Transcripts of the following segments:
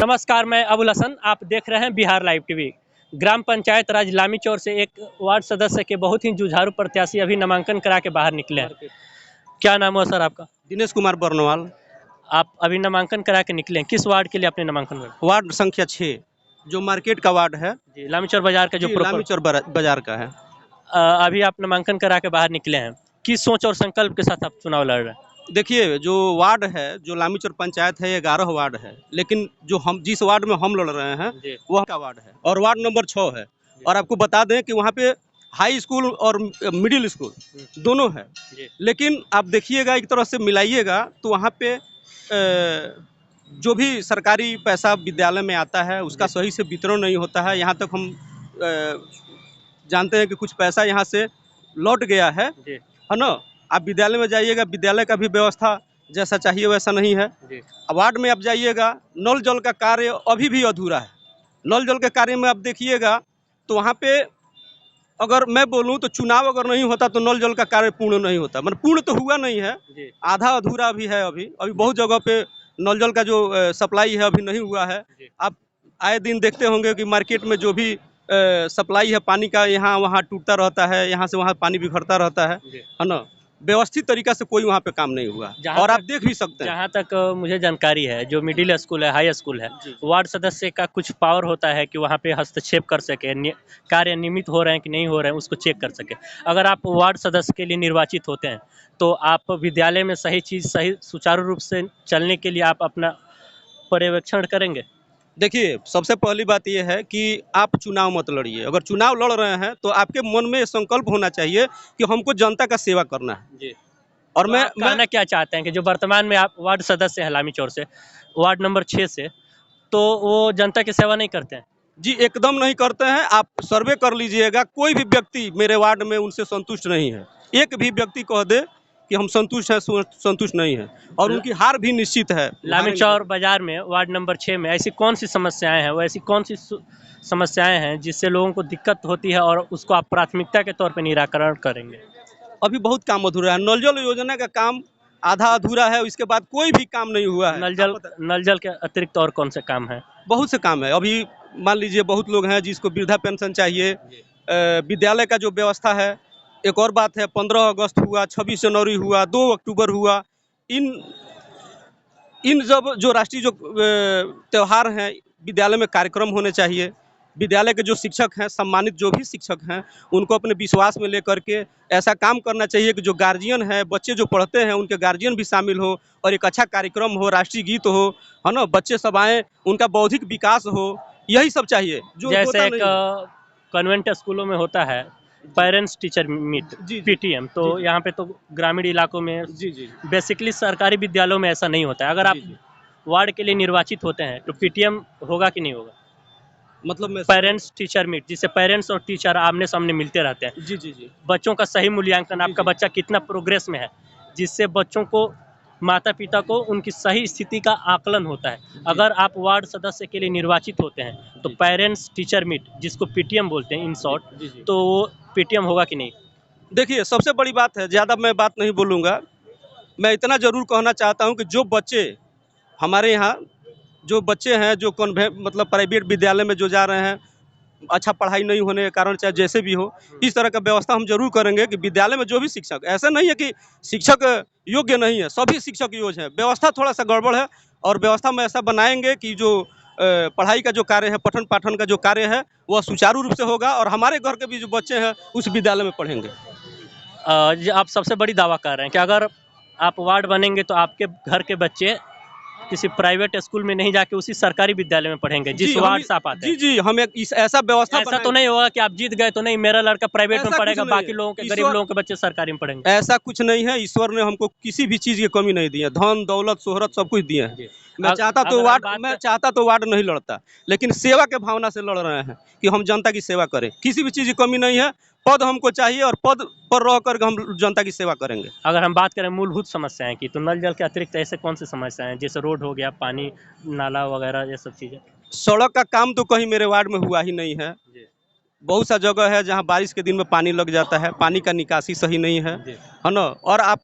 नमस्कार, मैं अबुल हसन। आप देख रहे हैं बिहार लाइव टीवी। ग्राम पंचायत राज लामीचौर से एक वार्ड सदस्य के बहुत ही जुझारू प्रत्याशी अभी नामांकन करा के बाहर निकले हैं। क्या नाम हुआ सर आपका? दिनेश कुमार बर्नवाल। आप अभी नामांकन करा के निकले हैं, किस वार्ड के लिए आपने नामांकन करा? वार्ड संख्या 6 जो मार्केट का वार्ड है। जी, लामीचौर बाजार का जो लामीचौर बाजार का है। अभी आप नामांकन करा के बाहर निकले हैं, किस सोच और संकल्प के साथ आप चुनाव लड़ रहे हैं? देखिए, जो वार्ड है, जो लामीचौर पंचायत है, 11 वार्ड है, लेकिन जो हम जिस वार्ड में हम लड़ रहे हैं वह का वार्ड है और वार्ड नंबर 6 है। और आपको बता दें कि वहाँ पे हाई स्कूल और मिडिल स्कूल दोनों है, लेकिन आप देखिएगा एक तरह से मिलाइएगा तो वहाँ पे जो भी सरकारी पैसा विद्यालय में आता है उसका सही से वितरण नहीं होता है। यहाँ तक हम जानते हैं कि कुछ पैसा यहाँ से लौट गया है ना। आप विद्यालय में जाइएगा, विद्यालय का भी व्यवस्था जैसा चाहिए वैसा नहीं है। वार्ड में आप जाइएगा, नल जल का कार्य अभी भी अधूरा है। नल जल के कार्य में आप देखिएगा तो वहाँ पे अगर मैं बोलूँ तो चुनाव अगर नहीं होता तो नल जल का कार्य पूर्ण नहीं होता। मतलब पूर्ण तो हुआ नहीं है, आधा अधूरा भी है। अभी बहुत जगह पे नल जल का जो सप्लाई है अभी नहीं हुआ है। आप आए दिन देखते होंगे कि मार्केट में जो भी सप्लाई है पानी का, यहाँ वहाँ टूटता रहता है, यहाँ से वहाँ पानी बिखरता रहता है ना। व्यवस्थित तरीका से कोई वहाँ पे काम नहीं हुआ और आप देख भी सकते हैं। जहाँ तक मुझे जानकारी है, जो मिडिल स्कूल है, हाई स्कूल है, वार्ड सदस्य का कुछ पावर होता है कि वहाँ पे हस्तक्षेप कर सके, कार्य नियमित हो रहे हैं कि नहीं हो रहे हैं उसको चेक कर सके। अगर आप वार्ड सदस्य के लिए निर्वाचित होते हैं तो आप विद्यालय में सही चीज़ सही सुचारू रूप से चलने के लिए आप अपना पर्यवेक्षण करेंगे। देखिए, सबसे पहली बात यह है कि आप चुनाव मत लड़िए। अगर चुनाव लड़ रहे हैं तो आपके मन में संकल्प होना चाहिए कि हमको जनता का सेवा करना है जी। और तो मैं कहना क्या चाहते हैं कि जो वर्तमान में आप वार्ड सदस्य हैं लामीचौर से, वार्ड नंबर 6 से, तो वो जनता की सेवा नहीं करते हैं? जी, एकदम नहीं करते हैं। आप सर्वे कर लीजिएगा, कोई भी व्यक्ति मेरे वार्ड में उनसे संतुष्ट नहीं है। एक भी व्यक्ति कह दे कि हम संतुष्ट हैं, संतुष्ट नहीं है, और उनकी हार भी निश्चित है। लामीचौर बाजार में वार्ड नंबर 6 में ऐसी कौन सी समस्याएं हैं, वो ऐसी कौन सी समस्याएं हैं जिससे लोगों को दिक्कत होती है और उसको आप प्राथमिकता के तौर पर निराकरण करेंगे? अभी बहुत काम अधूरा है। नल जल योजना का काम आधा अधूरा है, इसके बाद कोई भी काम नहीं हुआ है। नल जल के अतिरिक्त और कौन से काम है? बहुत से काम है। अभी मान लीजिए बहुत लोग हैं जिसको वृद्धा पेंशन चाहिए, विद्यालय का जो व्यवस्था है। एक और बात है, 15 अगस्त हुआ, 26 जनवरी हुआ, 2 अक्टूबर हुआ, इन जब जो राष्ट्रीय जो त्यौहार हैं, विद्यालय में कार्यक्रम होने चाहिए। विद्यालय के जो शिक्षक हैं, सम्मानित जो भी शिक्षक हैं, उनको अपने विश्वास में लेकर के ऐसा काम करना चाहिए कि जो गार्जियन है, बच्चे जो पढ़ते हैं उनके गार्जियन भी शामिल हो और एक अच्छा कार्यक्रम हो, राष्ट्रीय गीत हो, है ना, बच्चे सब आएँ, उनका बौद्धिक विकास हो, यही सब चाहिए। जो जैसे एक कन्वेंट स्कूलों में होता है पेरेंट्स टीचर मीट, पीटीएम, तो यहाँ पे तो ग्रामीण इलाकों में बेसिकली सरकारी विद्यालयों में ऐसा नहीं होता है। अगर आप वार्ड के लिए निर्वाचित होते हैं तो पीटीएम होगा कि नहीं होगा? मतलब पेरेंट्स टीचर मीट, जिससे पेरेंट्स और टीचर आमने सामने मिलते रहते हैं। जी। बच्चों का सही मूल्यांकन, आपका बच्चा कितना प्रोग्रेस में है, जिससे बच्चों को, माता पिता को उनकी सही स्थिति का आकलन होता है। अगर आप वार्ड सदस्य के लिए निर्वाचित होते हैं तो पेरेंट्स टीचर मीट, जिसको पीटीएम बोलते हैं इन शॉर्ट, तो वो पीटीएम होगा कि नहीं? देखिए, सबसे बड़ी बात है, ज़्यादा मैं बात नहीं बोलूँगा। मैं इतना ज़रूर कहना चाहता हूँ कि जो बच्चे हमारे यहाँ, जो बच्चे हैं जो मतलब प्राइवेट विद्यालय में जो जा रहे हैं, अच्छा पढ़ाई नहीं होने के कारण, चाहे जैसे भी हो, इस तरह का व्यवस्था हम जरूर करेंगे कि विद्यालय में जो भी शिक्षक, ऐसा नहीं है कि शिक्षक योग्य नहीं है, सभी शिक्षक योग्य है। व्यवस्था थोड़ा सा गड़बड़ है और व्यवस्था में ऐसा बनाएंगे कि जो पढ़ाई का जो कार्य है, पठन पाठन का जो कार्य है, वह सुचारू रूप से होगा और हमारे घर के भी जो बच्चे हैं उस विद्यालय में पढ़ेंगे। आप सबसे बड़ी दावा कर रहे हैं कि अगर आप वार्ड बनेंगे तो आपके घर के बच्चे किसी प्राइवेट स्कूल में नहीं जाके उसी सरकारी विद्यालय में पढ़ेंगे जिस वार्ड से आप आते हैं? जी, हम एक ऐसा व्यवस्था, ऐसा तो नहीं होगा कि आप जीत गए तो नहीं, मेरा लड़का प्राइवेट में पढ़ेगा, बाकी लोगों के, गरीब लोगों के बच्चे सरकारी में पढ़ेंगे? ऐसा कुछ नहीं है। ईश्वर ने हमको किसी भी चीज की कमी नहीं दी है, धन दौलत शोहरत सब कुछ दिए हैं। मैं चाहता तो वार्ड नहीं लड़ता, लेकिन सेवा के भावना से लड़ रहे हैं कि हम जनता की सेवा करें। किसी भी चीज की कमी नहीं है, पद हमको चाहिए और पद पर रह कर हम जनता की सेवा करेंगे। अगर हम बात करें मूलभूत समस्याएं की, तो नल जल के अतिरिक्त ऐसे कौन सी समस्याएं हैं, जैसे रोड हो गया, पानी, नाला वगैरह, ये सब चीजें? सड़क का काम तो कहीं मेरे वार्ड में हुआ ही नहीं है। बहुत सा जगह है जहां बारिश के दिन में पानी लग जाता है, पानी का निकासी सही नहीं है ना। और आप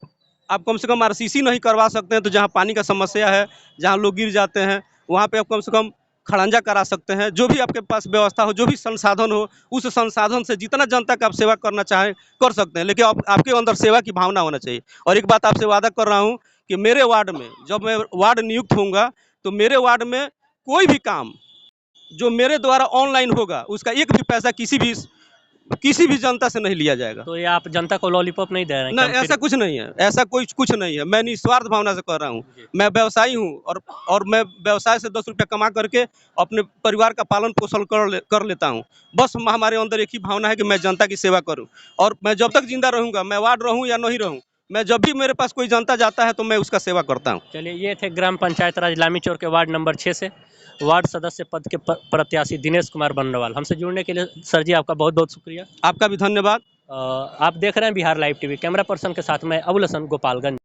कम से कम आरसीसी नहीं करवा सकते हैं, तो जहां पानी का समस्या है, जहां लोग गिर जाते हैं, वहां पे आप कम से कम खड़ंजा करा सकते हैं। जो भी आपके पास व्यवस्था हो, जो भी संसाधन हो, उस संसाधन से जितना जनता का आप सेवा करना चाहें कर सकते हैं, लेकिन आपके अंदर सेवा की भावना होना चाहिए। और एक बात आपसे वादा कर रहा हूँ कि मेरे वार्ड में जब मैं वार्ड नियुक्त होऊंगा तो मेरे वार्ड में कोई भी काम जो मेरे द्वारा ऑनलाइन होगा उसका एक भी पैसा किसी भी जनता से नहीं लिया जाएगा। तो ये आप जनता को लॉलीपॉप नहीं दे रहे हैं ना, क्या? ऐसा कुछ नहीं है, ऐसा कुछ नहीं है। मैं निस्वार्थ भावना से कर रहा हूँ। मैं व्यवसायी हूँ और मैं व्यवसाय से 10 रुपया कमा करके अपने परिवार का पालन पोषण कर लेता हूँ। बस हमारे अंदर एक ही भावना है कि मैं जनता की सेवा करूँ, और मैं जब तक जिंदा रहूँगा, मैं वार्ड रहूँ या नहीं रहूँ, मैं जब भी मेरे पास कोई जनता जाता है तो मैं उसका सेवा करता हूँ। चलिए, ये थे ग्राम पंचायत राज लामीचौर के वार्ड नंबर 6 से वार्ड सदस्य पद के प्रत्याशी दिनेश कुमार बंडवाल। हमसे जुड़ने के लिए सर जी आपका बहुत बहुत शुक्रिया। आपका भी धन्यवाद। आप देख रहे हैं Bihar live TV. Camera person के साथ मैं अबुल हसन, गोपालगंज।